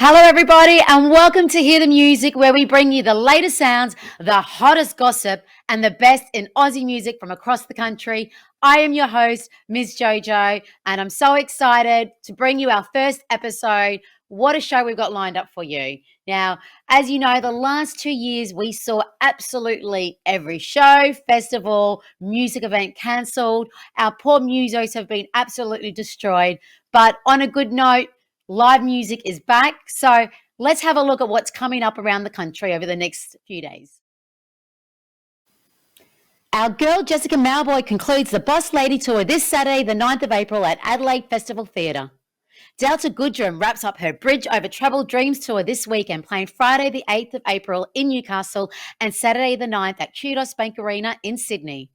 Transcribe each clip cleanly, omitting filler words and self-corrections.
Hello, everybody, and welcome to Hear the Music, where we bring you the latest sounds, the hottest gossip, and the best in Aussie music from across the country. I am your host, Ms. Jojo, and I'm so excited to bring you our first episode. What a show we've got lined up for you. Now, as you know, the last 2 years we saw absolutely every show, festival, music event cancelled. Our poor musos have been absolutely destroyed. But on a good note, live music is back. So let's have a look at what's coming up around the country over the next few days. Our girl Jessica Mauboy concludes the Boss Lady Tour this Saturday, the 9th of April at Adelaide Festival Theatre. Delta Goodrum wraps up her Bridge Over Troubled Dreams tour this weekend, playing Friday the 8th of April in Newcastle and Saturday the 9th at Kudos Bank Arena in Sydney.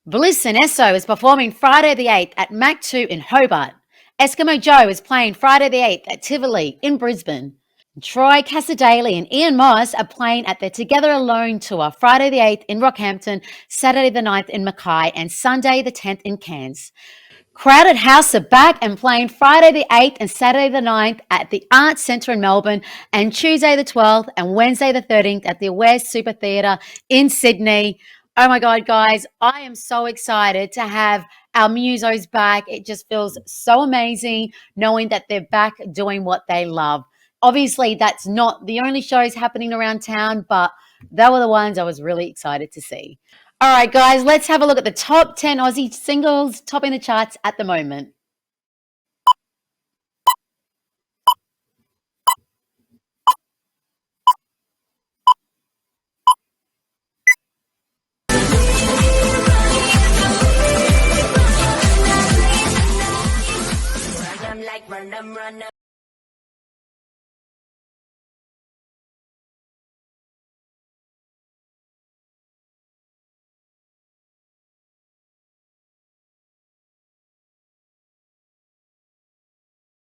Bliss and Esso is performing Friday the 8th at Mac 2 in Hobart. Eskimo Joe is playing Friday the 8th at Tivoli in Brisbane. Troy Cassadaly and Ian Moss are playing at their Together Alone tour Friday the 8th in Rockhampton, Saturday the 9th in Mackay, and Sunday the 10th in Cairns. Crowded House are back and playing Friday the 8th and Saturday the 9th at the Arts Centre in Melbourne, and Tuesday the 12th and Wednesday the 13th at the Aware Super Theatre in Sydney. Oh my God, guys, I am so excited to have our musos back. It just feels so amazing knowing that they're back doing what they love. Obviously, that's not the only shows happening around town, but they were the ones I was really excited to see. All right, guys, let's have a look at the top 10 Aussie singles topping the charts at the moment.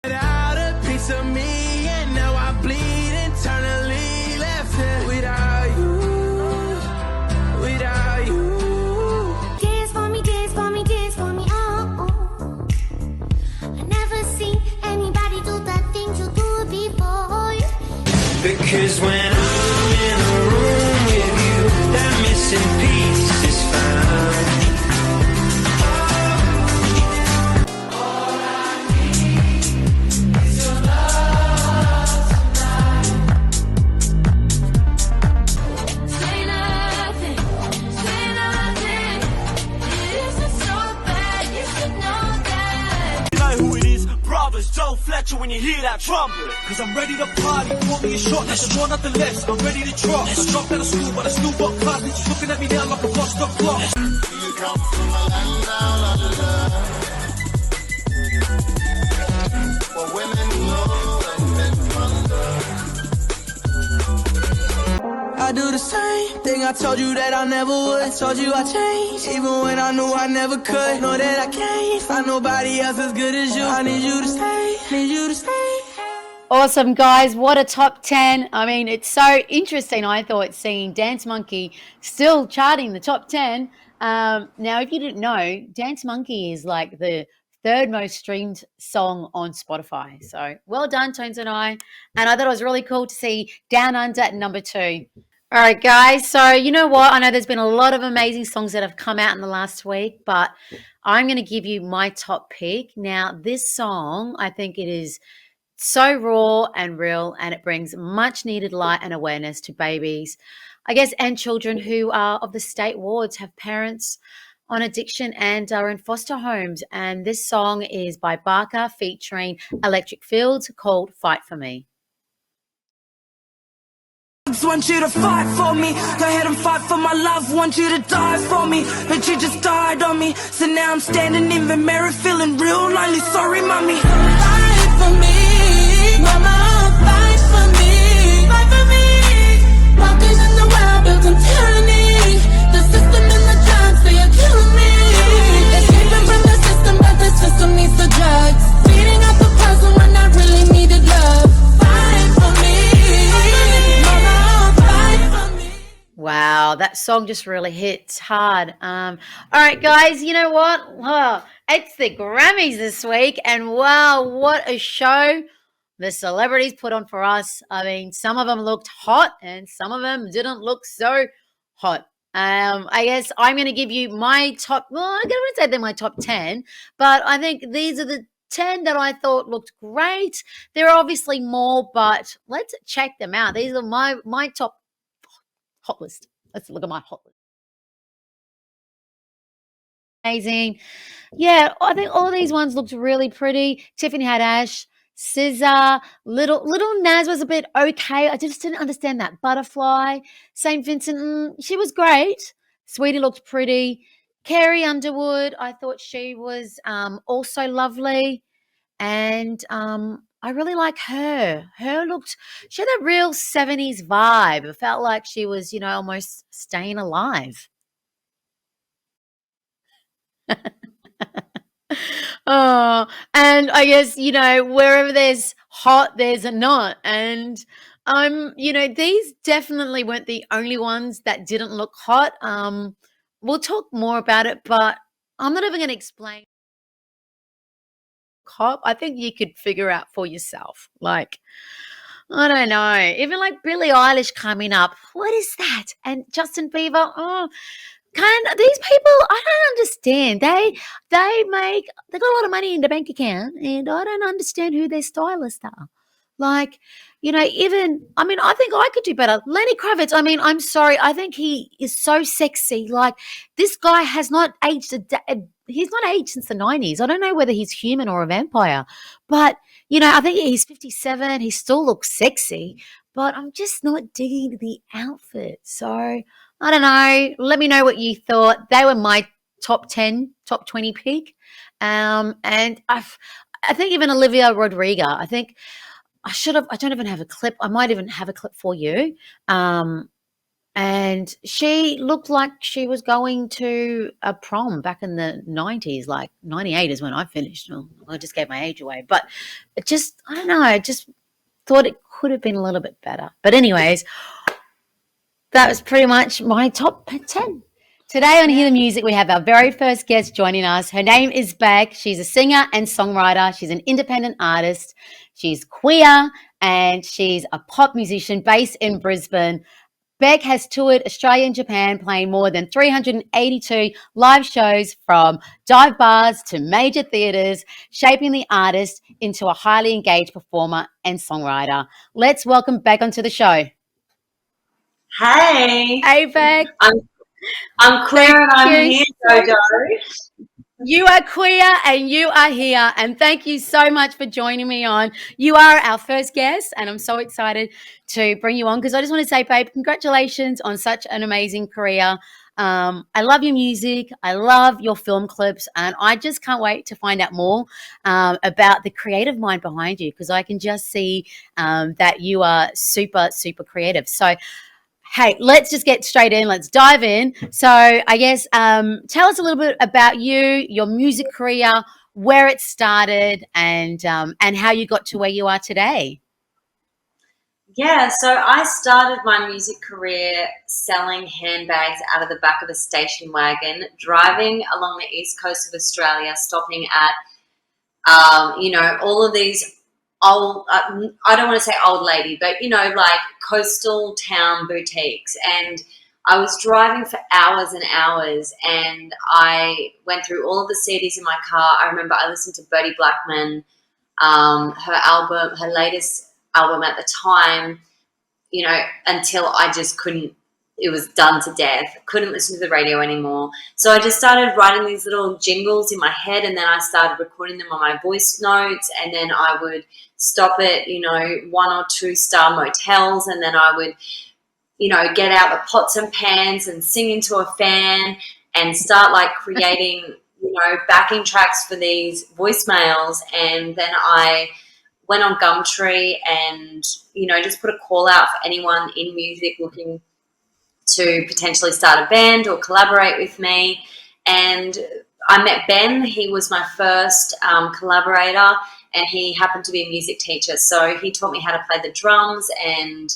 Out a piece of me, and now I bleed internally. Left here without you, without you. Dance for me, dance for me, dance for me, oh, oh. I never seen anybody do the things you do before. Because when I'm in a room with you, that missing piece is found. Say nothing, this is so bad, you should know that. You know who it is, brothers, Joe Fletcher, when you hear that trumpet. Cause I'm ready to party, pour me a shot, nothing more, nothing less. I'm ready to drop. I dropped out of school, but I still got class. Bitches looking at me now like a lost up clock. You come from a land down under love. For women know and men wonder. I do the same thing I told you that I never would. I told you I changed, even when I knew I never could. Know that I can't find nobody else as good as you. I need you to stay, need you to stay. Awesome, guys. What a top 10. I mean, it's so interesting, I thought, seeing Dance Monkey still charting the top 10. Now, if you didn't know, Dance Monkey is like the third most streamed song on Spotify. So well done, Tones and I. And I thought it was really cool to see Down Under at number 2. All right, guys. So you know what? I know there's been a lot of amazing songs that have come out in the last week, but I'm going to give you my top pick. Now, this song, I think it is so raw and real, and it brings much needed light and awareness to babies, I guess, and children who are of the state wards, have parents on addiction and are in foster homes. And this song is by Barker featuring Electric Fields, called Fight For Me. Want you to fight for me. Go ahead and fight for my love. Want you to die for me, but you just died on me. So now I'm standing in the mirror feeling real lonely. Sorry, mommy. Fight for me, mama. Fight for me. Fight for me. Walkers in the world built on tyranny. The system and the drugs, they are killing me. Escaping from the system, but the system needs the drugs. Beating up a puzzle when I really needed love. Fight for me. Wow, that song just really hits hard. All right, guys, you know what? It's the Grammys this week, and wow, what a show. the celebrities put on for us. I mean, some of them looked hot and some of them didn't look so hot. I guess I'm going to give you my top. Well, I'm going to say they're my top 10, but I think these are the 10 that I thought looked great. There are obviously more, but let's check them out. These are my top hot list. Let's look at my hot list. Amazing. Yeah, I think all these ones looked really pretty. Tiffany Haddish, Scissor, little Naz was a bit okay. I just didn't understand that butterfly. St. Vincent, she was great. Sweetie looked pretty. Carrie Underwood, I thought she was also lovely, and I really like her. She had a real 70s vibe. It felt like she was, almost staying alive. Oh, and I guess, wherever there's hot, there's a not. And these definitely weren't the only ones that didn't look hot. We'll talk more about it, but I'm not even gonna explain hot. I think you could figure out for yourself. Like, I don't know. Even like Billie Eilish coming up. What is that? And Justin Bieber. Oh, these people, I don't understand. They got a lot of money in the bank account, and I don't understand who their stylists are. Like, even I mean, I think I could do better. Lenny Kravitz, I mean, I'm sorry, I think he is so sexy. Like, this guy has not aged he's not aged since the 90s. I don't know whether he's human or a vampire. But, I think he's 57. He still looks sexy, but I'm just not digging the outfit. So, I don't know. Let me know what you thought. They were my top 10, top 20 pick. And I think even Olivia Rodrigo, I think I don't even have a clip. I might even have a clip for you. And she looked like she was going to a prom back in the 90s, like 98 is when I finished. Well, I just gave my age away. But I don't know, I just thought it could have been a little bit better. But anyways, that was pretty much my top 10. Today on Hear the Music, we have our very first guest joining us. Her name is Beks. She's a singer and songwriter. She's an independent artist. She's queer and she's a pop musician based in Brisbane. Beck has toured Australia and Japan, playing more than 382 live shows from dive bars to major theatres, shaping the artist into a highly engaged performer and songwriter. Let's welcome Beck onto the show. Hey. Hey, Beck. I'm queer and I'm here, Jojo. You are queer and you are here, and thank you so much for joining me on. You are our first guest, and I'm so excited to bring you on because I just want to say, babe, congratulations on such an amazing career. I love your music. I love your film clips, and I just can't wait to find out more about the creative mind behind you because I can just see that you are super, super creative. So, hey, let's just get straight in. Let's dive in. So I guess tell us a little bit about you, your music career, where it started, and how you got to where you are today. Yeah, so I started my music career selling handbags out of the back of a station wagon, driving along the east coast of Australia, stopping at, all of these old, I don't want to say old lady, but, like coastal town boutiques. And I was driving for hours and hours, and I went through all of the CDs in my car. I remember I listened to Bertie Blackman, her latest album at the time, until I just couldn't, it was done to death. Couldn't listen to the radio anymore. So I just started writing these little jingles in my head, and then I started recording them on my voice notes, and then I would stop at, 1 or 2 star motels, and then I would, get out the pots and pans and sing into a fan and start like creating, backing tracks for these voicemails. And then I went on Gumtree and, just put a call out for anyone in music looking to potentially start a band or collaborate with me. And I met Ben. He was my first collaborator, and he happened to be a music teacher. So he taught me how to play the drums, and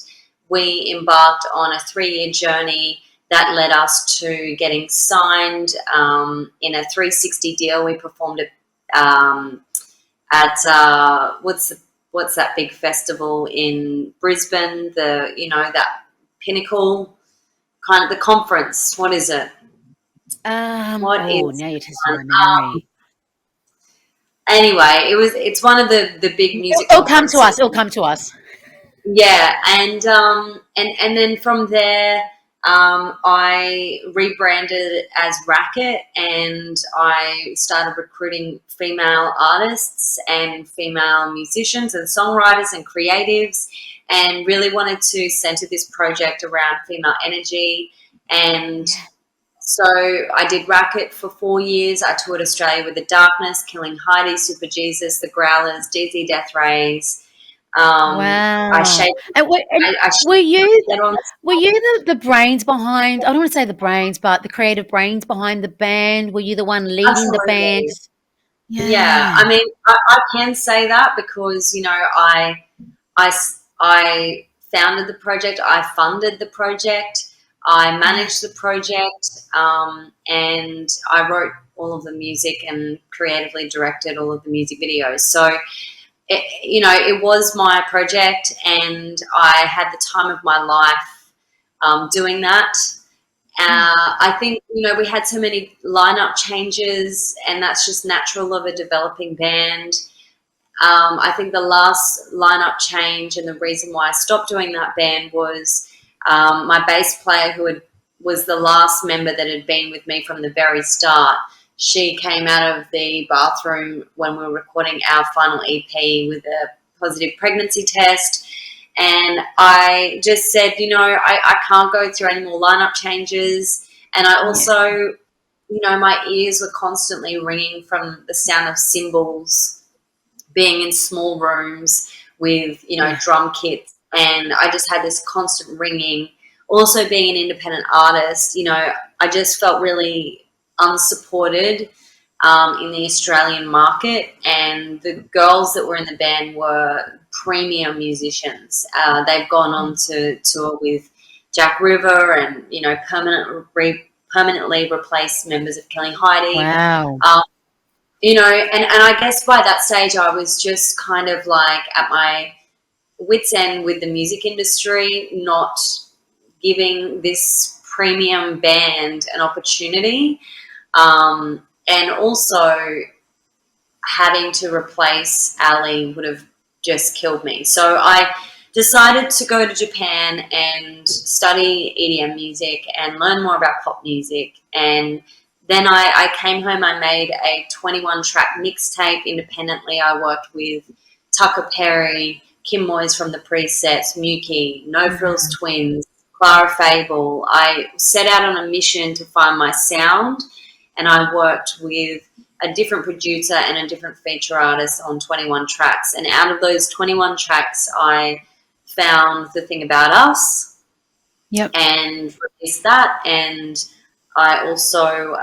we embarked on a 3-year journey that led us to getting signed in a 360 deal. We performed at what's what's that big festival in Brisbane? That pinnacle kind of the conference. What is it? What is Now you're testing one? my memory. Anyway, it's one of the big music It'll come to conferences. us. It'll come to us. Yeah, and then from there, I rebranded as Racket, and I started recruiting female artists and female musicians and songwriters and creatives, and really wanted to center this project around female energy. And so I did Racket for 4 years. I toured Australia with The Darkness, Killing Heidi, Super Jesus, The Growlers, DZ Death Rays. I Wow. shaped And I were shaped you that on. the brains behind? I don't want to say the brains, but the creative brains behind the band. Were you the one leading the band? Absolutely. Yeah, Yeah. I mean, I can say that because I founded the project, I funded the project, I Yeah. managed the project, and I wrote all of the music and creatively directed all of the music videos. So it was my project, and I had the time of my life doing that. Yeah. I think we had so many lineup changes, and that's just natural of a developing band. I think the last lineup change and the reason why I stopped doing that band was my bass player, was the last member that had been with me from the very start. She came out of the bathroom when we were recording our final EP with a positive pregnancy test. And I just said, I can't go through any more lineup changes. And I Yeah. also, my ears were constantly ringing from the sound of cymbals, being in small rooms with Yeah. drum kits, and I just had this constant ringing. Also, being an independent artist, I just felt really unsupported in the Australian market, and the girls that were in the band were premium musicians. They've gone on to tour with Jack River, and permanently replaced members of Kelly Heidi. Wow. And I guess by that stage I was just kind of like at my wits end with the music industry, not giving this premium band an opportunity, and also having to replace Ali would have just killed me. So I decided to go to Japan and study EDM music and learn more about pop music. And then I came home, I made a 21 track mixtape independently. I worked with Tucker Perry, Kim Moyes from the Presets, Muki, No Frills Twins, Clara Fable. I set out on a mission to find my sound, and I worked with a different producer and a different feature artist on 21 tracks. And out of those 21 tracks, I found The Thing About Us Yep. and released that. And I also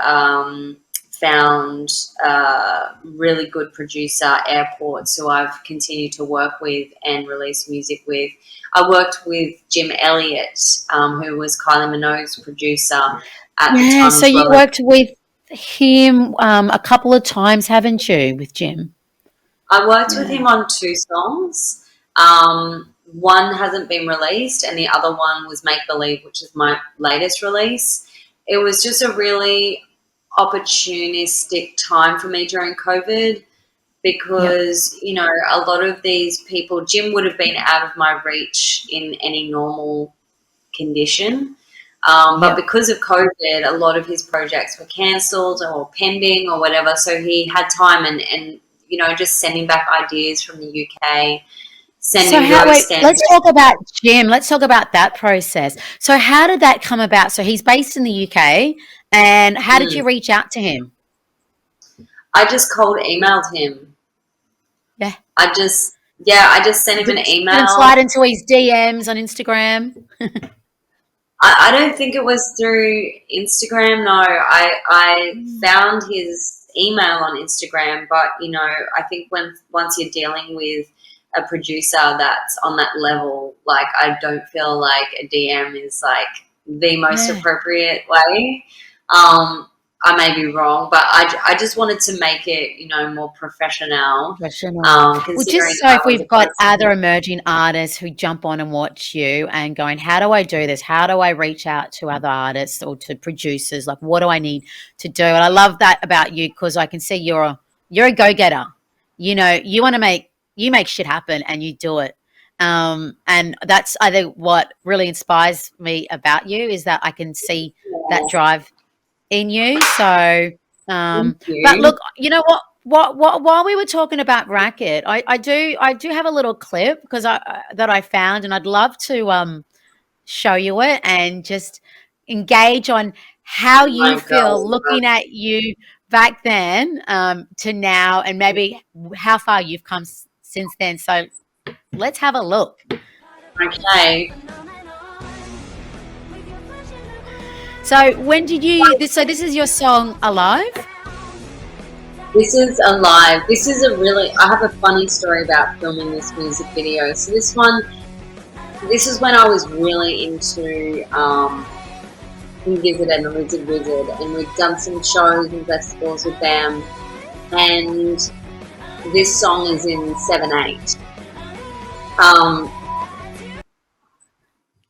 found a really good producer, Airports, who I've continued to work with and release music with. I worked with Jim Elliott, who was Kylie Minogue's producer at the Yeah. time, So as you well as worked with him a couple of times, haven't you, with Jim? I worked with Yeah. him on 2 songs. One hasn't been released, and the other one was Make Believe, which is my latest release. It was just a really opportunistic time for me during COVID Yep. because, a lot of these people, Jim would have been out of my reach in any normal condition. But Yep. because of COVID, a lot of his projects were cancelled or pending or whatever. So he had time and just sending back ideas from the UK, So sending how those wait, stems. let's talk about Jim. Let's talk about that process. So how did that come about? So he's based in the UK, and how did Mm. you reach out to him? I just cold emailed him. Yeah. I just sent him an Didn't email. slide into his DMs on Instagram. I don't think it was through Instagram. No, I found his email on Instagram, but I think once you're dealing with a producer that's on that level, like I don't feel like a DM is like the most Yeah. appropriate way. Um, I may be wrong, but I just wanted to make it, more professional. Professional. Well, Considering just so I if was a we've got person. other emerging artists who jump on and watch you and going, how do I do this? How do I reach out to other artists or to producers? Like, what do I need to do? And I love that about you because I can see you're a go getter. You want to make shit happen and you do it. And that's I think what really inspires me about you is that I can see that drive in you. So, Thank but you. look, you know what? What while we were talking about racket, I do have a little clip because that I found, and I'd love to show you it and just engage on how Oh you my feel God. looking at you back then to now, and maybe how far you've come since then. So let's have a look. Okay. So when did you? So this is your song "Alive." This is alive. This is I have a funny story about filming this music video. So this is when I was really into Wizard and the Lizard Wizard, and we've done some shows and festivals with them. And this song is in 7/8. Um,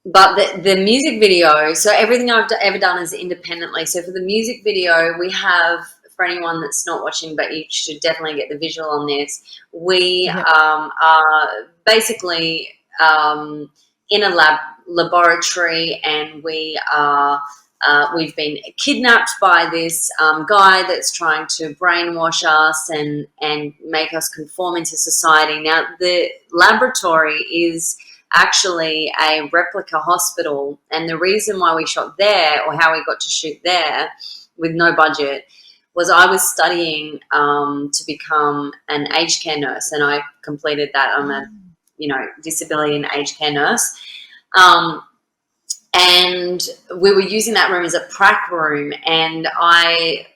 but the music video, so everything I've ever done is independently. So for the music video, we have, for anyone that's not watching, but you should definitely get the visual on this, we Yep. are basically in a laboratory, and we've been kidnapped by this guy that's trying to brainwash us and make us conform into society. Now, the laboratory is actually a replica hospital, and the reason why we shot there, or how we got to shoot there with no budget, was I was studying to become an aged care nurse, and I completed that. I'm a disability and aged care nurse. And we were using that room as a prac room, and I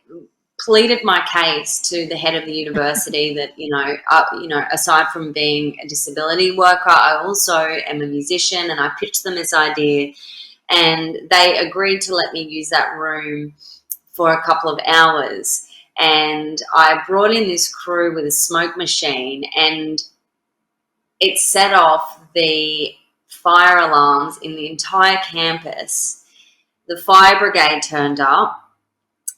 pleaded my case to the head of the university that aside from being a disability worker, I also am a musician, and I pitched them this idea, and they agreed to let me use that room for a couple of hours. And I brought in this crew with a smoke machine, and it set off the fire alarms in the entire campus. The fire brigade turned up,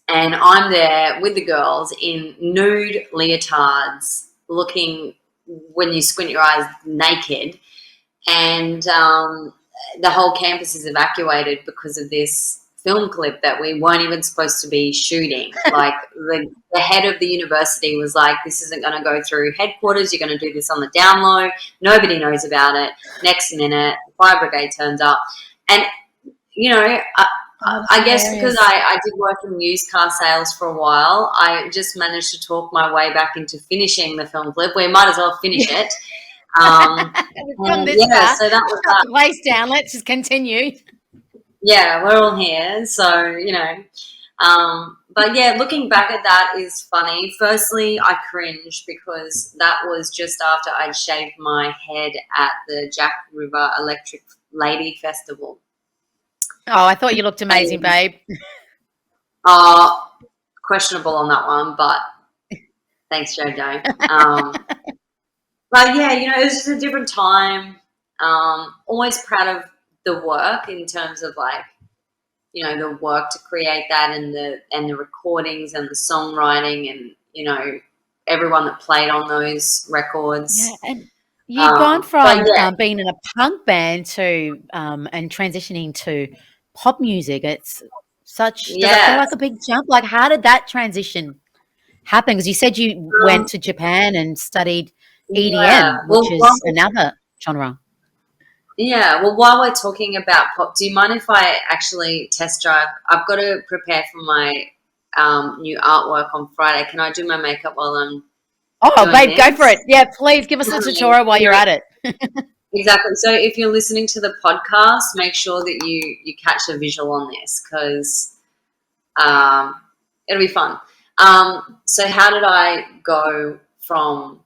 and I'm there with the girls in nude leotards, looking, when you squint your eyes, naked. And the whole campus is evacuated because of this film clip that we weren't even supposed to be shooting. Like, the head of the university was like, this isn't going to go through headquarters. You're going to do this on the down low. Nobody knows about it. Next minute, the fire brigade turns up. And, I guess because I did work in used car sales for a while, I just managed to talk my way back into finishing the film clip. We might as well finish it. We've come this far. So that was Shut that. the place down. Let's just continue. Yeah, we're all here. So, but yeah, looking back at that is funny. Firstly, I cringed because that was just after I'd shaved my head at the Jack River Electric Lady Festival. Oh, I thought you looked amazing, babe. Questionable on that one, but thanks, Jojo. But yeah, it was just a different time. Always proud of the work in terms of the work to create that, and the recordings and the songwriting, and everyone that played on those records. Yeah, and you've gone But from yeah, being in a punk band to and transitioning to pop music. It's such. Does that feel yes. like a big jump? Like, how did that transition happen? Because you said you Um, went to Japan and studied yeah. EDM, which is another genre. While we're talking about pop, do you mind if I actually test drive? I've got to prepare for my new artwork on Friday. Can I do my makeup while I'm Oh, doing babe, go for it. this? Yeah, please give us a tutorial while you're at it. Exactly. So if you're listening to the podcast, make sure that you catch a visual on this, because it'll be fun. So how did I go from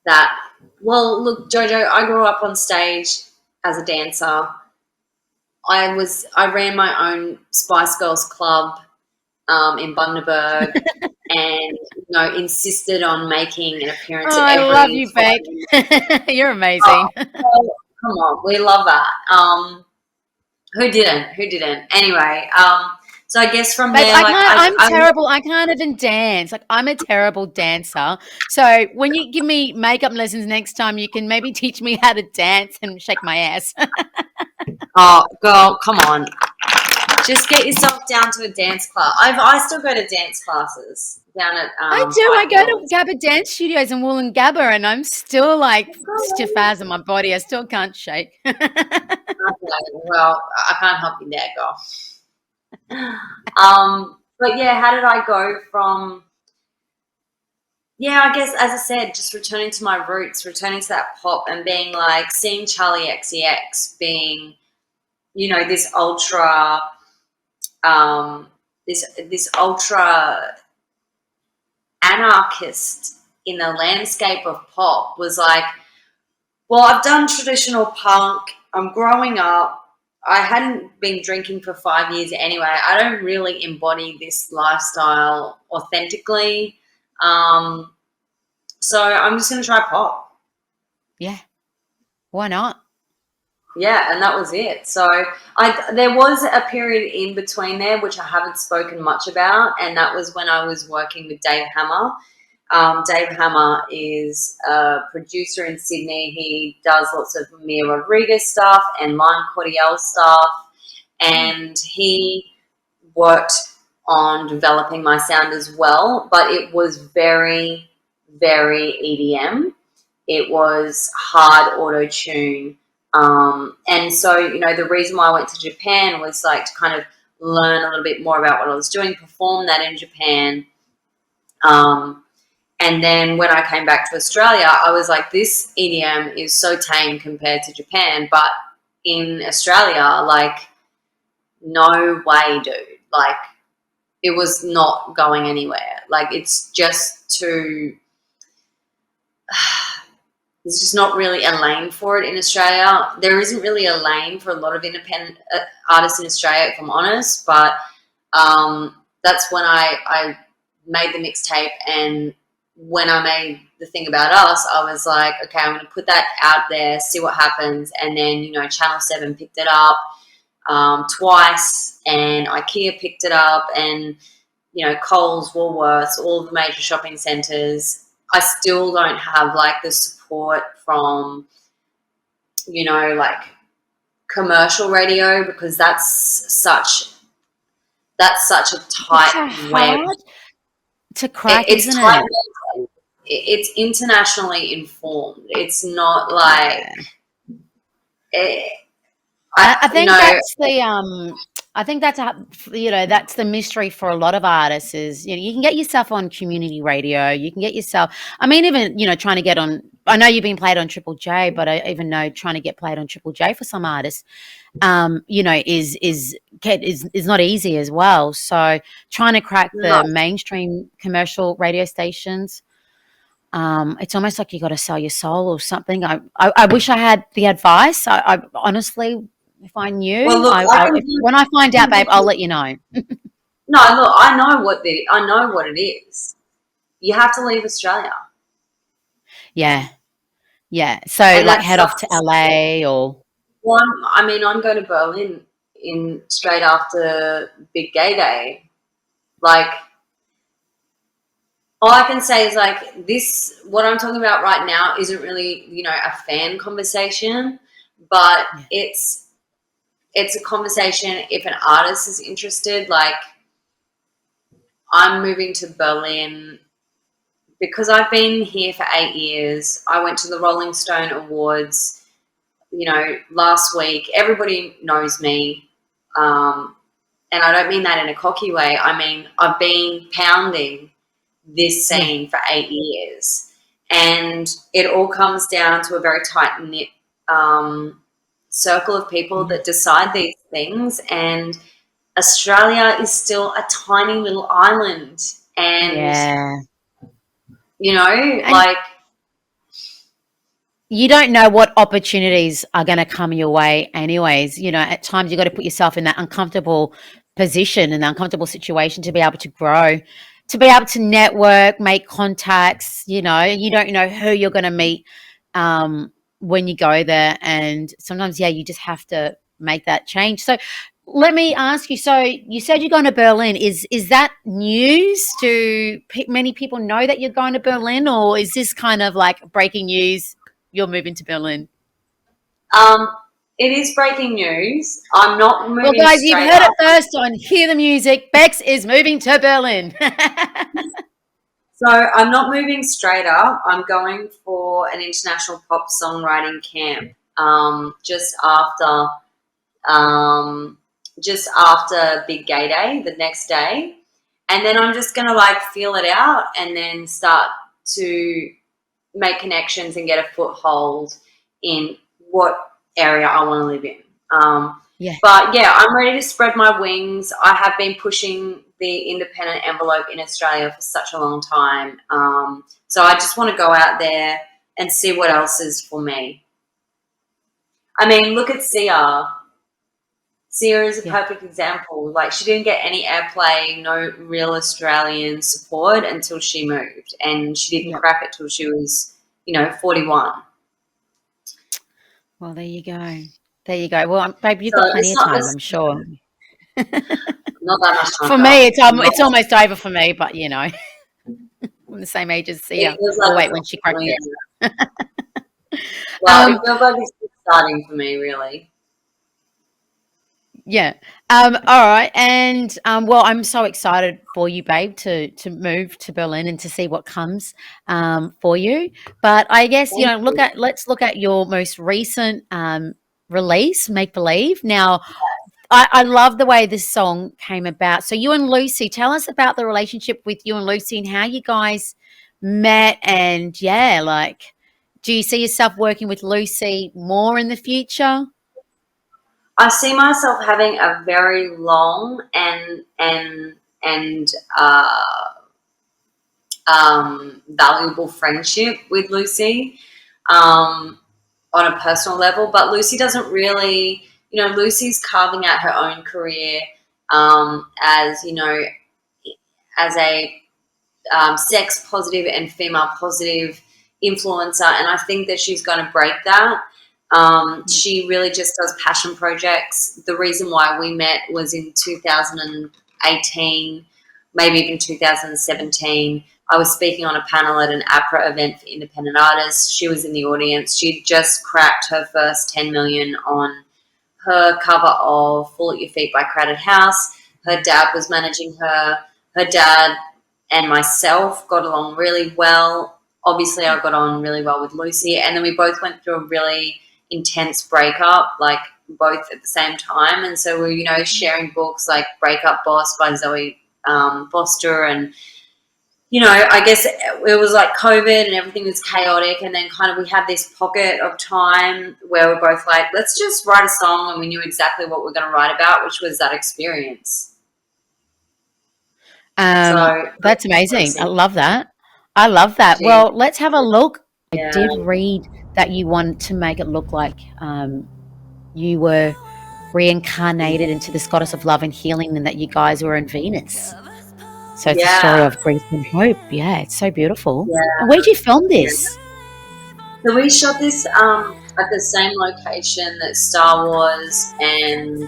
that? Well, look, Jojo, I grew up on stage as a dancer. I ran my own Spice Girls club. in Bundaberg, and insisted on making an appearance Oh, at I love every you, Beck. Friday. You're Oh, amazing. well, come on, we love that. Who didn't? Who didn't? Anyway, so I guess from Babe, there, like I'm I terrible. I can't even dance. Like, I'm a terrible dancer. So when you give me makeup lessons next time, you can maybe teach me how to dance and shake my ass. oh girl, come on, just get yourself down to a dance class. I still go to dance classes down at I do. I White go to Hills. Gabba Dance Studios in Wollongabba, and I'm still like stiff as in my body. I still can't shake. Okay, well, I can't help you there, girl. But yeah, how did I go from? Yeah, I guess as I said, just returning to my roots, returning to that pop, and being like seeing Charlie XCX being, this ultra, um, this ultra anarchist in the landscape of pop was like, well, I've done traditional punk. I'm growing up. I hadn't been drinking for 5 years anyway. I don't really embody this lifestyle authentically. Um, so I'm just going to try pop. Yeah, why not? Yeah, and that was it. So there was a period in between there which I haven't spoken much about, and that was when I was working with Dave Hammer. Dave Hammer is a producer in Sydney. He does lots of Mia Rodriguez stuff and Lime Cordial stuff, and he worked on developing my sound as well, but it was very, very EDM. It was hard auto tune. And so, the reason why I went to Japan was like to kind of learn a little bit more about what I was doing, perform that in Japan. And then when I came back to Australia, I was like, this EDM is so tame compared to Japan. But in Australia, like, no way, dude. Like, it was not going anywhere. Like, it's just too. There's just not really a lane for it in Australia. There isn't really a lane for a lot of independent artists in Australia, if I'm honest. But that's when I made the mixtape, and when I made the thing about us, I was like, okay, I'm going to put that out there, see what happens. And then, Channel 7 picked it up twice, and IKEA picked it up, and, Coles, Woolworths, all the major shopping centres. I still don't have like the support from, like commercial radio, because that's such a It's tight so web. hard to crack, It's isn't tight. it? It's internationally informed. It's not like eh, I you think know. that's I think that's the mystery for a lot of artists is, you can get yourself on community radio, you can get yourself, I mean, even, trying to get on, I know you've been played on Triple J, but I even know trying to get played on Triple J for some artists, is not easy as well. So trying to crack No. the mainstream commercial radio stations, it's almost like you got to sell your soul or something. I wish I had the advice. I honestly, if I Well, knew, look, when I find out, babe, I'll let you know. no, look, I know what it is. You have to leave Australia, Yeah, yeah. So and like that head off to sucks. LA or Well, I'm going to Berlin in straight after Big Gay Day. Like, all I can say is like this. What I'm talking about right now isn't really, a fan conversation, but yeah, it's a conversation if an artist is interested. Like, I'm moving to Berlin because I've been here for 8 years. I went to the Rolling Stone Awards, last week. Everybody knows me. And I don't mean that in a cocky way. I mean, I've been pounding this yeah, scene for 8 years. And it all comes down to a very tight knit circle of people yeah. that decide these things. And Australia is still a tiny little island. And, Yeah. And like, you don't know what opportunities are going to come your way anyways. At times you got to put yourself in that uncomfortable position, an uncomfortable situation to be able to grow, to be able to network, make contacts. You know, you don't know who you're going to meet when you go there, and sometimes, yeah, you just have to make that change. So, let me ask you. So, you said you're going to Berlin. Is that news? Do many people know that you're going to Berlin, or is this kind of like breaking news? You're moving to Berlin. Um, it is breaking news. I'm not Well, moving guys, you've straight heard up. it first on Hear the Music. Bex is moving to Berlin. So I'm not moving straight up. I'm going for an international pop songwriting camp um, just after Big Gay Day, the next day, and then I'm just gonna like feel it out, and then start to make connections and get a foothold in what area I want to live in. Yeah. But yeah, I'm ready to spread my wings. I have been pushing the independent envelope in Australia for such a long time. So I just want to go out there and see what else is for me. I mean, look at Sia. Sia is a Yeah. perfect example. Like, she didn't get any airplay, no real Australian support until she moved, and she didn't Yep. crack it till she was, 41. Well, there you go. There you go. Well, babe, you've So got plenty it's of not time, it's I'm sure. not that much time For ago. me, it's almost over for me, but I'm the same age as It Sia. feels Oh, like wait, it's when not she for cracked me. it. Well, it Um, feels like it's just starting for me, really. yeah. All right. And well, I'm so excited for you, babe, to move to Berlin and to see what comes for you. But I guess, Thank you. let's look at your most recent release, Make Believe. Now, I love the way this song came about. So you and Lucy, tell us about the relationship with you and Lucy and how you guys met. And yeah, like, do you see yourself working with Lucy more in the future? I see myself having a very long and valuable friendship with Lucy, um, on a personal level. But Lucy doesn't really, Lucy's carving out her own career, as as a sex positive and female positive influencer, and I think that she's going to break that. She really just does passion projects. The reason why we met was in 2018, maybe even 2017. I was speaking on a panel at an APRA event for independent artists. She was in the audience. She just cracked her first 10 million on her cover of Fall at Your Feet by Crowded House. Her dad was managing her. Her dad and myself got along really well. Obviously, I got on really well with Lucy, and then we both went through a really intense breakup, like both at the same time. And so we're, sharing books like Breakup Boss by Zoe Foster, and I guess it was like COVID and everything was chaotic, and then kind of we had this pocket of time where we're both like, let's just write a song, and we knew exactly what we're going to write about, which was that experience. So That's amazing. I Lucy, love that. I love that. she, Well, let's have a look. I yeah, did read that you wanted to make it look like you were reincarnated into this goddess of love and healing, and that you guys were in Venus. So it's a story yeah, of grief and hope. Yeah, it's so beautiful. yeah, And where'd you film yeah. this? So we shot this at the same location that Star Wars and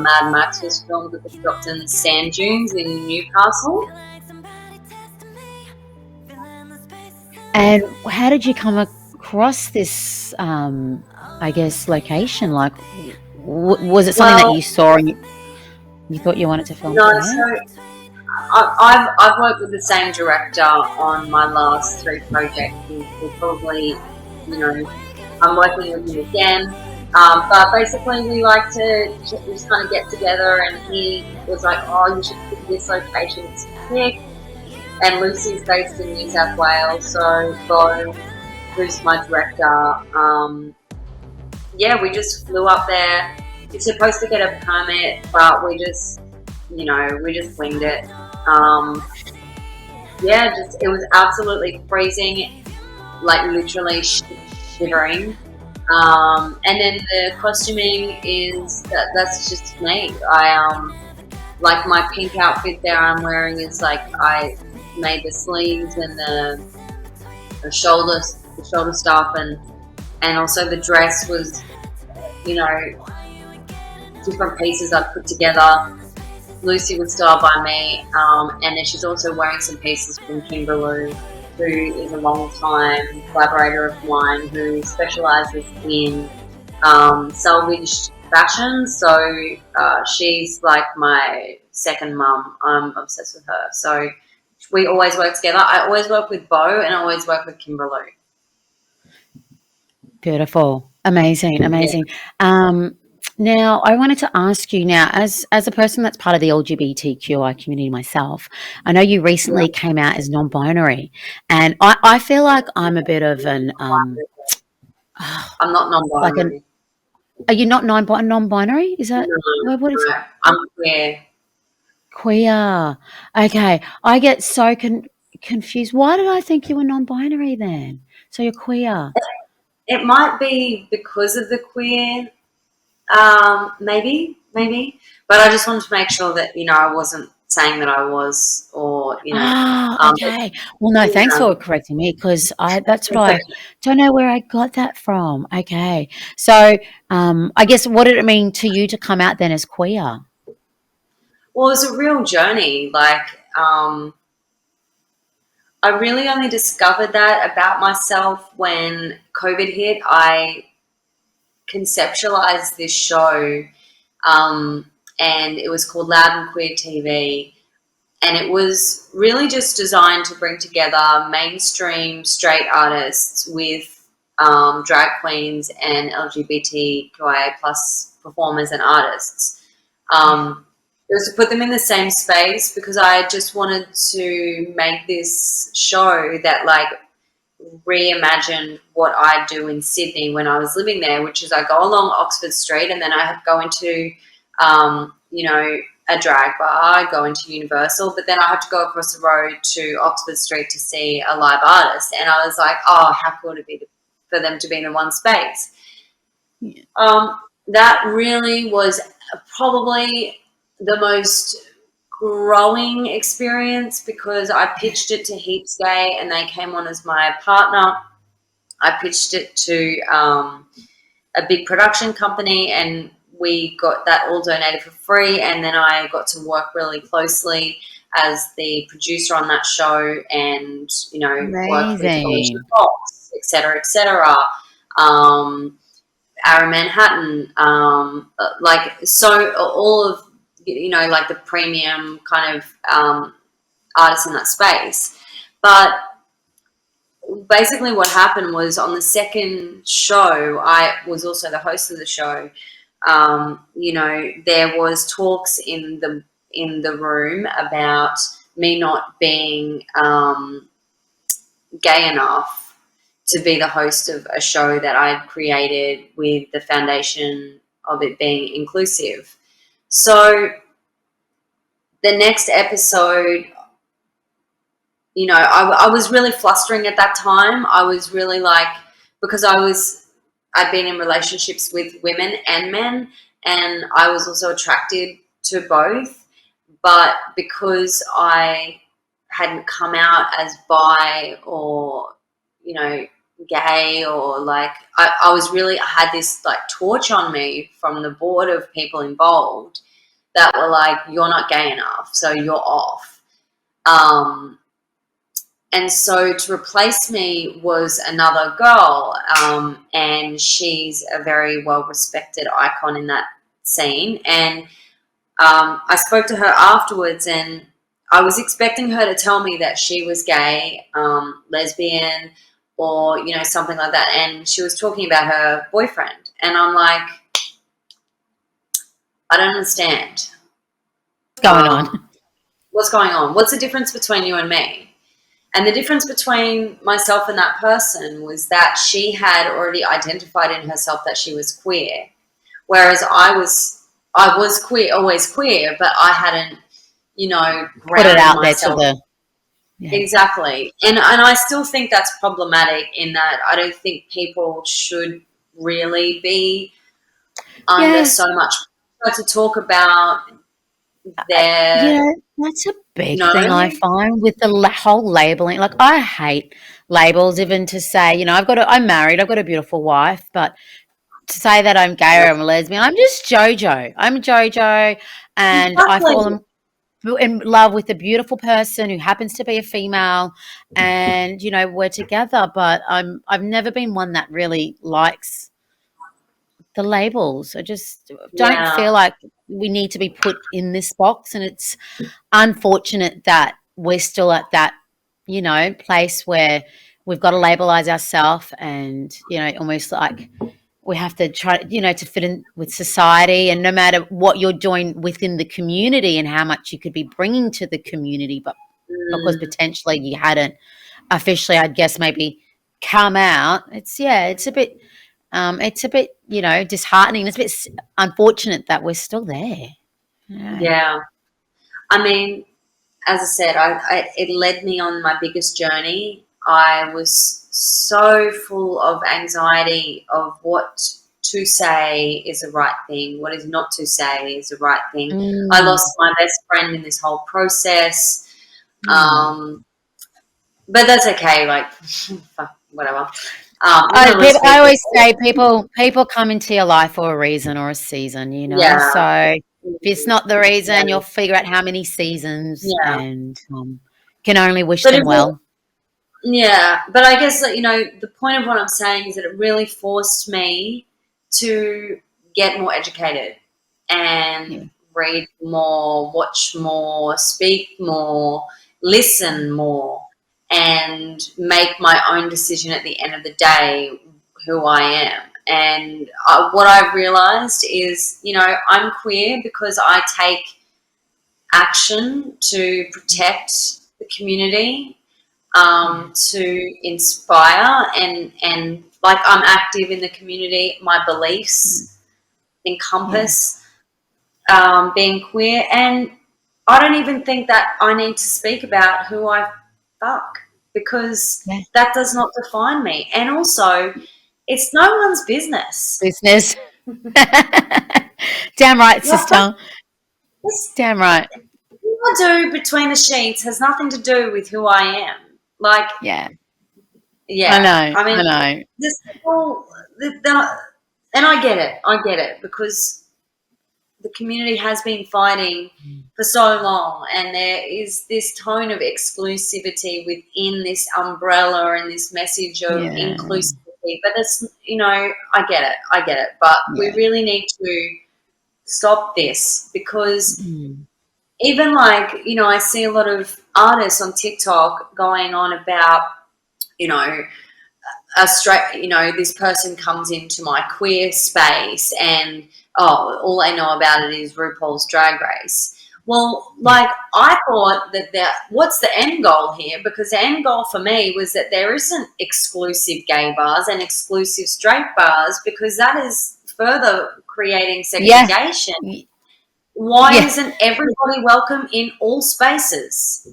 Mad Max was filmed at the Stockton Sand Dunes in Newcastle. And how did you come across this, I guess, location? Like, was it something that Well, you saw and you thought you wanted to film no, there? so I've worked with the same director on my last three projects. We'll probably, I'm working with him again. But basically, we like to just kind of get together, and he was like, "Oh, you should pick this location. It's sick." And Lucy's based in New South Wales, so Bo, who's my director, yeah, we just flew up there. You're supposed to get a permit, but we just winged it. Yeah, just it was absolutely freezing, like literally shivering. And then the costuming that's just me. like my pink outfit there I'm wearing is like I made the sleeves and the shoulder stuff, and also the dress was, you know, different pieces I put together. Lucy was styled by me, and then she's also wearing some pieces from Kimberley, who is a long time collaborator of mine who specialises in salvaged fashion. So she's like my second mum. I'm obsessed with her. So we always work together. I always work with Bo and I always work with Kimberley. Beautiful. Amazing. Yeah. Amazing. Now, I wanted to ask you now, as a person that's part of the LGBTQI community myself, I know you recently came out as non-binary, and I feel like I'm a bit of an I'm not like an. non-binary. Are you not non-binary? Is that No, what is no. I'm queer. queer? Okay, I get so confused. Why did I think you were non-binary then? So you're queer. It might be because of the queer, maybe. But I just wanted to make sure that, I wasn't saying that I was, or, Ah, but, okay. Well, no, thanks yeah. for correcting me because that's what I don't know where I got that from. Okay. So, I guess what did it mean to you to come out then as queer? Well, it was a real journey. Like, I really only discovered that about myself when COVID hit. I conceptualized this show, and it was called Loud and Queer TV. And it was really just designed to bring together mainstream straight artists with drag queens and LGBTQIA plus performers and artists. It was to put them in the same space because I just wanted to make this show that like reimagined what I do in Sydney when I was living there, which is I go along Oxford Street and then I go into, a drag bar, I go into Universal, but then I have to go across the road to Oxford Street to see a live artist. And I was like, oh, how cool would it be for them to be in one space? That really was probably the most growing experience because I pitched it to Heaps Gay and they came on as my partner. I pitched it to a big production company and we got that all donated for free. And then I got to work really closely as the producer on that show and, worked with Alicia Amazing. Fox, et cetera, et cetera. Aaron Manhattan, so all of, like the premium kind of artists in that space. But basically what happened was on the second show, I was also the host of the show. There was talks in the room about me not being gay enough to be the host of a show that I'd created with the foundation of it being inclusive. So the next episode, I was really flustering at that time. I was really like, because I'd been in relationships with women and men, and I was also attracted to both. But because I hadn't come out as bi or, gay or like, I had this like torch on me from the board of people involved that were like, you're not gay enough, so you're off. And so to replace me was another girl, and she's a very well-respected icon in that scene. And I spoke to her afterwards, and I was expecting her to tell me that she was gay, lesbian, or something like that. And she was talking about her boyfriend, and I'm like, I don't understand. What's going on? What's going on? What's the difference between you and me? And the difference between myself and that person was that she had already identified in herself that she was queer, whereas I was queer, always queer, but I hadn't, Put it grounded out there to myself. the yeah. Exactly. And I still think that's problematic in that I don't think people should really be under Yeah. so much pressure to talk about They're Yeah, that's a big no, thing I find with the whole labeling. Like, I hate labels, even to say, I'm married, I've got a beautiful wife, but to say that I'm gay or I'm a lesbian, I'm just Jojo. I'm Jojo, and I exactly. fall in love with a beautiful person who happens to be a female, and we're together. But I've never been one that really likes the labels. I just don't Yeah, feel like we need to be put in this box, and it's unfortunate that we're still at that, place where we've got to labelize ourselves, and almost like we have to try, to fit in with society, and no matter what you're doing within the community and how much you could be bringing to the community, but because mm, potentially you hadn't officially, I'd guess, maybe come out, it's a bit, disheartening. It's a bit unfortunate that we're still there. Yeah. yeah. I mean, as I said, it led me on my biggest journey. I was so full of anxiety of what to say is the right thing, what is not to say is the right thing. I Mm. lost my best friend in this whole process, Mm. um, but that's okay. Like, fuck, whatever. I'm I, gonna lose I people. always say people come into your life for a reason or a season, Yeah, So if it's not the yeah, reason, you'll figure out how many seasons, yeah. and can only wish But them if it, well. yeah, but I guess that, the point of what I'm saying is that it really forced me to get more educated and Yeah. read more, watch more, speak more, listen more, and make my own decision at the end of the day who I am. And what I've realized is, I'm queer because I take action to protect the community, to inspire, and like, I'm active in the community. My beliefs Yeah. encompass being queer, and I don't even think that I need to speak about who I fuck, because Yeah. that does not define me. And also, it's no one's business. Business. Damn right, Like, that, sister. this, Damn right. what I do between the sheets has nothing to do with who I am. Like, Yeah. I yeah, know. I mean, I know. this whole, and I get it. I get it, because the community has been fighting for so long, and there is this tone of exclusivity within this umbrella and this message of Yeah. inclusivity. But it's, I get it. I get it. But we Yeah. really need to stop this, because Mm. even, like, I see a lot of artists on TikTok going on about, you know, a straight, this person comes into my queer space, and all I know about it is RuPaul's Drag Race. Well, Yeah. like, I thought what's the end goal here? Because the end goal for me was that there isn't exclusive gay bars and exclusive straight bars, because that is further creating Yeah. segregation. Y- Why Yeah. isn't everybody welcome in all spaces?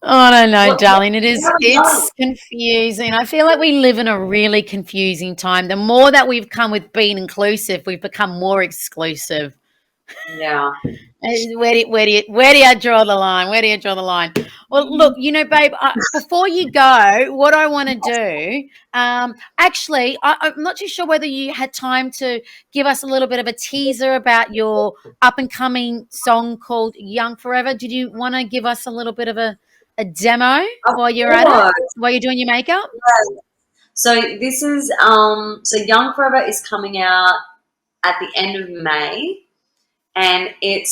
Oh, no, no, What, darling. where are we going? It's confusing. I feel like we live in a really confusing time. The more that we've come with being inclusive, we've become more exclusive. Yeah. Where do you draw the line? Where do you draw the line? Well, look, babe. Before you go, what I want to do, actually, I'm not too sure whether you had time to give us a little bit of a teaser about your up and coming song called "Young Forever." Did you want to give us a little bit of a demo Of while you're at it, course. while you're doing your makeup? So this is so Young Forever is coming out at the end of May, and it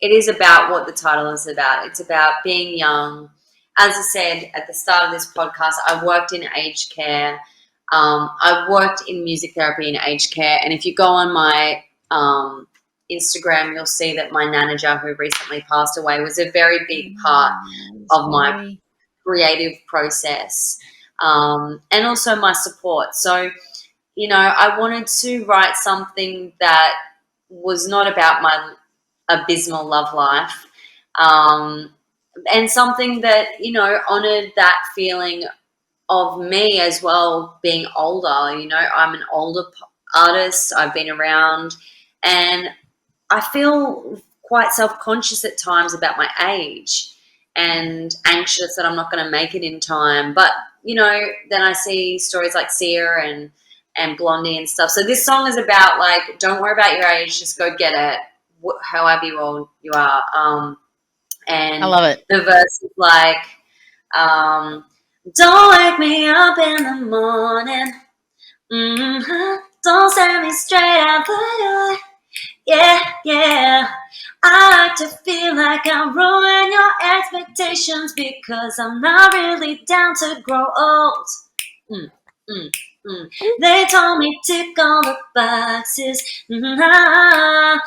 is about what the title is about. It's about being young. As I said at the start of this podcast, I worked in aged care. I've worked in music therapy in aged care, and if you go on my Instagram, you'll see that my manager, who recently passed away, was a very big part of my Sorry. creative process, and also my support. So, I wanted to write something that was not about my abysmal love life, um, and something that, honored that feeling of me as well, being older. I'm an older artist, I've been around, and I feel quite self-conscious at times about my age and anxious that I'm not going to make it in time. But, then I see stories like Sia and Blondie and stuff. So this song is about, like, don't worry about your age, just go get it, however old you are. I And love it. the verse is like, don't wake me up in the morning. Don't set me straight out the door. Yeah, yeah. I like to feel like I'm ruining your expectations because I'm not really down to grow old. Mm, mm, mm. They told me tick all the boxes. My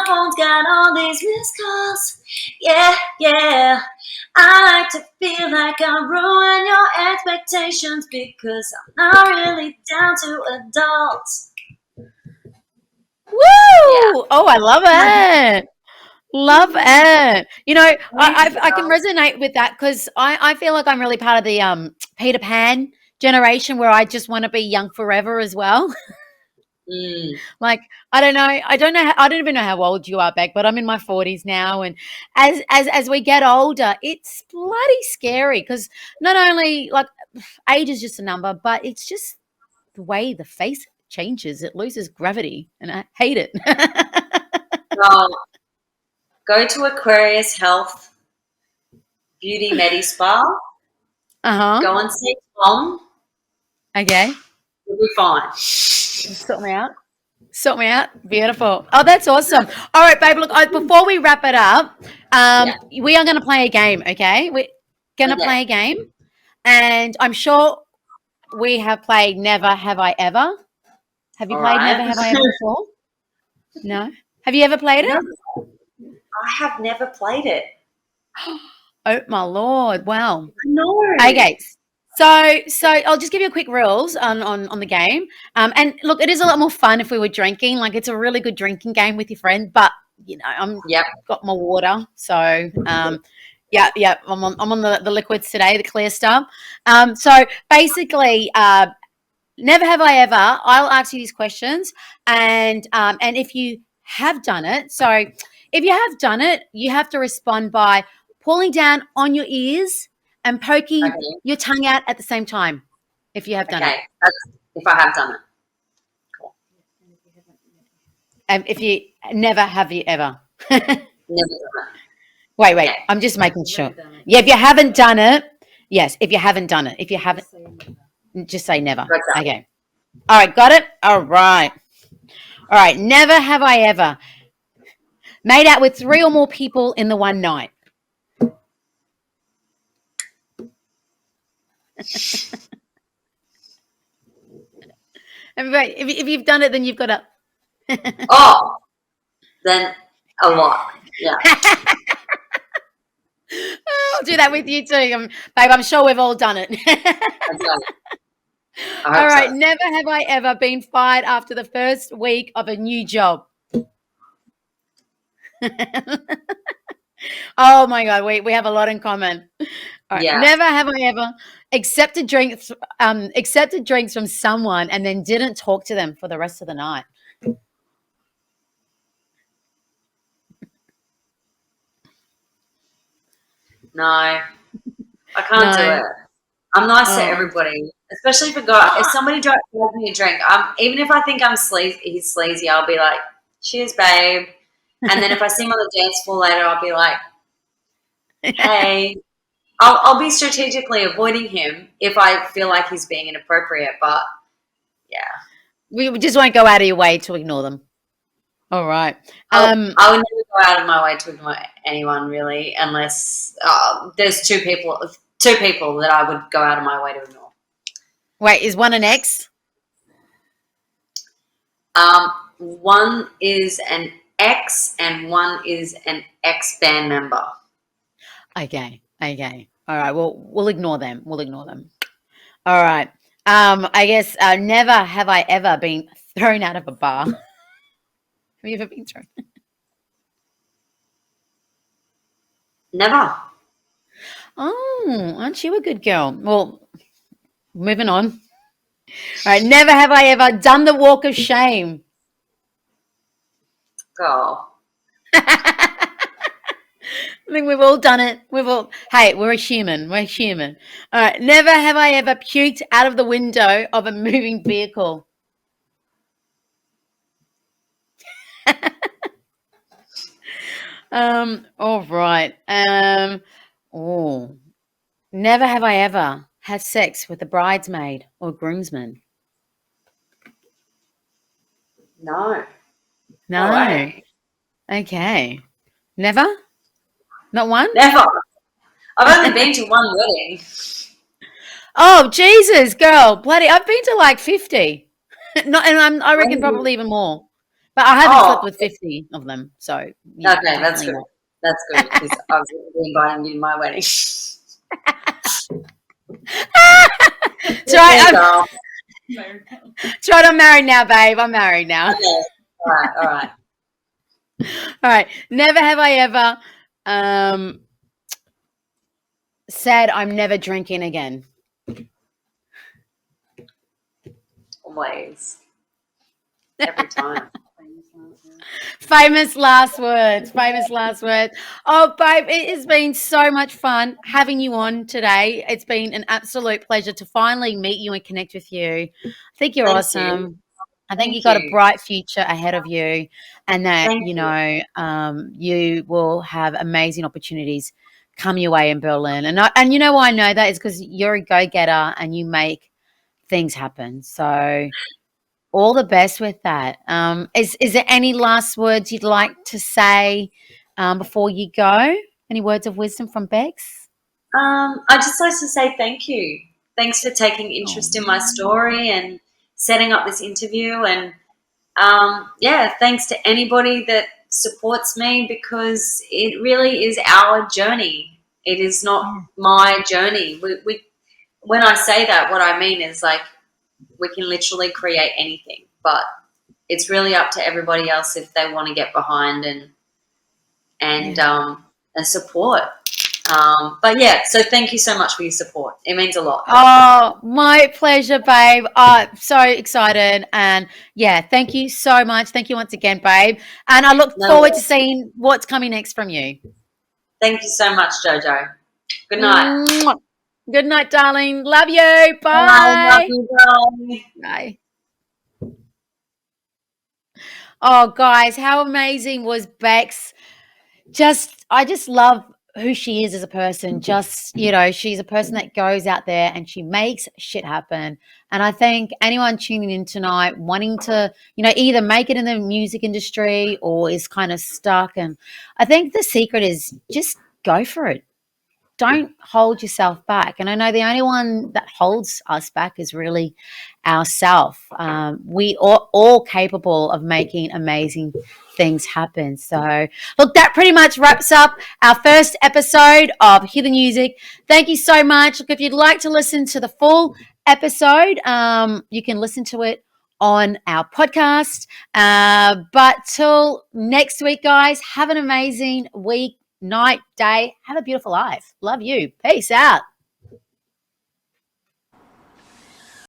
phone's got all these missed calls. Yeah, yeah. I like to feel like I'm ruining your expectations because I'm not really down to adults. Woo! Yeah. Oh, I love it. Love it. Thank I can resonate with that because I feel like I'm really part of the Peter Pan generation where I just want to be young forever as well. Mm. Like I don't know, I don't even know how old you are, Beck, but I'm in my 40s now, and as we get older, it's bloody scary because not only like age is just a number, but it's just the way the face changes. It loses gravity, and I hate it. Well, go to Aquarius Health Beauty Medi Spa. Uh-huh. Go and see Tom. Okay. You'll be fine. Sort me out. Sort me out. Beautiful. Oh, that's awesome. All right, babe. Look, before we wrap it up, Yeah. we are going to play a game. Okay, we're going to Okay. play a game, and I'm sure we have played Never Have I Ever. Have you All played right. Never Have I Ever before? No. Have you ever played No, it? I have never played it. Oh my lord! Wow. No. Okay. So I'll just give you a quick rules on the game. And look, it is a lot more fun if we were drinking. Like it's a really good drinking game with your friend. But I'm Yep. got my water, so yeah. I'm on the liquids today, the clear stuff. So basically, never have I ever. I'll ask you these questions, and if you have done it, so if you have done it, you have to respond by pulling down on your ears and poking Okay. your tongue out at the same time. If you have done it, Okay. That's if I have done it. Cool. and if you never have you ever. Never done it. Wait, Okay. I'm just making sure. Yeah, if you haven't done it, yes. If you haven't done it, if you haven't, just say never. Gotcha. Okay. All right, got it. All right. Never have I ever made out with 3 or more people in the one night. And wait, if you've done it, then you've got to. Oh, then a lot. Yeah. I'll do that with you too, babe. I'm sure we've all done it. Okay. I hope All right. so. Never have I ever been fired after the first week of a new job. Oh my god, we have a lot in common. All right. Yeah. Never have I ever accepted drinks from someone and then didn't talk to them for the rest of the night. No, I can't do No. it. I'm nice to Oh. everybody, especially if a guy. If somebody drives me a drink, even if I think he's sleazy, I'll be like, "Cheers, babe." And then if I see him on the dance floor later, I'll be like, "Hey." I'll be strategically avoiding him if I feel like he's being inappropriate. But yeah, We just won't go out of your way to ignore them. All right. I would never go out of my way to ignore anyone really, unless there's two people that I would go out of my way to ignore. Wait, is one an ex? One is an ex and one is an ex band member. Okay. All right. We'll ignore them. All right. I guess never have I ever been thrown out of a bar. Have you ever been thrown? Never. Oh, aren't you a good girl? Well, moving on. All right. Never have I ever done the walk of shame. Oh, I think we've all done it. Hey, we're a human. We're human. All right. Never have I ever puked out of the window of a moving vehicle. All right. Oh, never have I ever had sex with a bridesmaid or groomsman. No. No No. way. Okay. Never? Not one? Never. I've only been to one wedding. Oh, Jesus, girl. Bloody, I've been to like 50. Not, and I reckon Oh, probably even more. But I haven't slept with 50 of them. So, yeah, okay, that's definitely good. not. That's good because I was going to be inviting you to my wedding. That's right. There you That's right. I'm married now, babe. I'm married now. Okay. All right. All right. All right. Never have I ever um, said I'm never drinking again. Always. Every time. Famous last words. Famous last words. Oh, babe, it has been so much fun having you on today. It's been an absolute pleasure to finally meet you and connect with you. I think you're Thank you. awesome. I think you Thank got a you. bright future ahead of you, and that Thank you. you will have amazing opportunities come your way in Berlin. And you know why I know that is because you're a go getter and you make things happen. So all the best with that. Is there any last words you'd like to say before you go? Any words of wisdom from Bex? I'd just like to say thank you. Thanks for taking Oh, interest in my story and setting up this interview. And yeah, thanks to anybody that supports me because it really is our journey. It is not yeah. my journey. When I say that, what I mean is like we can literally create anything, but it's really up to everybody else if they want to get behind and Yeah. and support. But yeah, so thank you so much for your support. It means a lot. Oh, my pleasure, babe. So excited. And yeah, thank you so much. Thank you once again, babe. And I look No forward to worries. seeing what's coming next from you. Thank you so much, Jojo. Good night. Mwah. Good night, darling. Love you. Bye. Love Bye. you. Bye. Bye. Oh, guys, how amazing was Bex? I just love who she is as a person. Just, she's a person that goes out there and she makes shit happen. And I think anyone tuning in tonight wanting to, either make it in the music industry or is kind of stuck. And I think the secret is just go for it. Don't hold yourself back. And I know the only one that holds us back is really ourself. We are all capable of making amazing things happen. So, look, that pretty much wraps up our first episode of Hear the Music. Thank you so much. Look, if you'd like to listen to the full episode, you can listen to it on our podcast. But till next week, guys, have an amazing week, night, day. Have a beautiful life. Love you. Peace out.